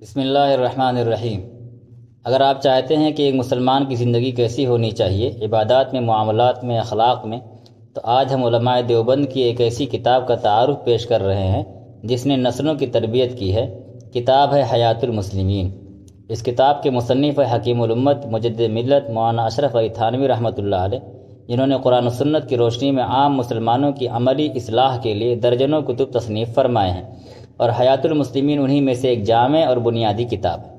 بسم اللہ الرحمن الرحیم۔ اگر آپ چاہتے ہیں کہ ایک مسلمان کی زندگی کیسی ہونی چاہیے، عبادات میں، معاملات میں، اخلاق میں، تو آج ہم علماء دیوبند کی ایک ایسی کتاب کا تعارف پیش کر رہے ہیں جس نے نسلوں کی تربیت کی ہے۔ کتاب ہے حیات المسلمین۔ اس کتاب کے مصنف ہے حکیم الامت مجدد ملت مولانا اشرف علی تھانوی رحمۃ اللہ علیہ، جنہوں نے قرآن و سنت کی روشنی میں عام مسلمانوں کی عملی اصلاح کے لیے درجنوں کتب تصنیف فرمائے ہیں، اور حیات المسلمین انہی میں سے ایک جامع اور بنیادی کتاب ہے۔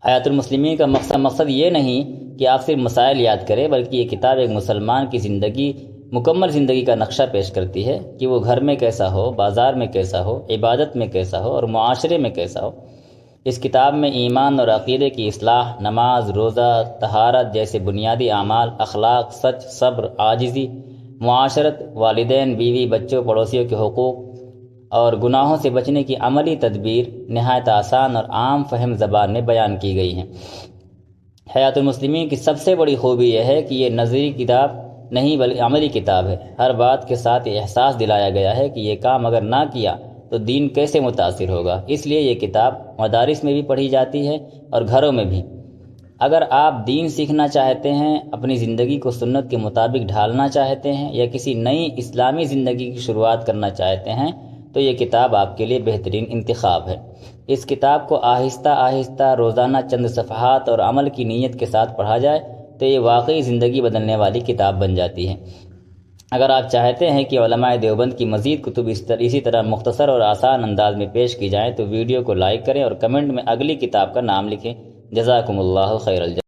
حیات المسلمین کا مقصد یہ نہیں کہ آپ صرف مسائل یاد کریں، بلکہ یہ کتاب ایک مسلمان کی زندگی، مکمل زندگی کا نقشہ پیش کرتی ہے کہ وہ گھر میں کیسا ہو، بازار میں کیسا ہو، عبادت میں کیسا ہو اور معاشرے میں کیسا ہو۔ اس کتاب میں ایمان اور عقیدے کی اصلاح، نماز، روزہ، طہارت جیسے بنیادی اعمال، اخلاق، سچ، صبر، عاجزی، معاشرت، والدین، بیوی، بچوں، پڑوسیوں کے حقوق اور گناہوں سے بچنے کی عملی تدبیر نہایت آسان اور عام فہم زبان میں بیان کی گئی ہیں۔ حیات المسلمین کی سب سے بڑی خوبی یہ ہے کہ یہ نظری کتاب نہیں بلکہ عملی کتاب ہے۔ ہر بات کے ساتھ یہ احساس دلایا گیا ہے کہ یہ کام اگر نہ کیا تو دین کیسے متاثر ہوگا۔ اس لیے یہ کتاب مدارس میں بھی پڑھی جاتی ہے اور گھروں میں بھی۔ اگر آپ دین سیکھنا چاہتے ہیں، اپنی زندگی کو سنت کے مطابق ڈھالنا چاہتے ہیں، یا کسی نئی اسلامی زندگی کی شروعات کرنا چاہتے ہیں، تو یہ کتاب آپ کے لیے بہترین انتخاب ہے۔ اس کتاب کو آہستہ آہستہ روزانہ چند صفحات اور عمل کی نیت کے ساتھ پڑھا جائے تو یہ واقعی زندگی بدلنے والی کتاب بن جاتی ہے۔ اگر آپ چاہتے ہیں کہ علماء دیوبند کی مزید کتب اسی طرح مختصر اور آسان انداز میں پیش کی جائیں تو ویڈیو کو لائک کریں اور کمنٹ میں اگلی کتاب کا نام لکھیں۔ جزاکم اللہ خیر الجزا۔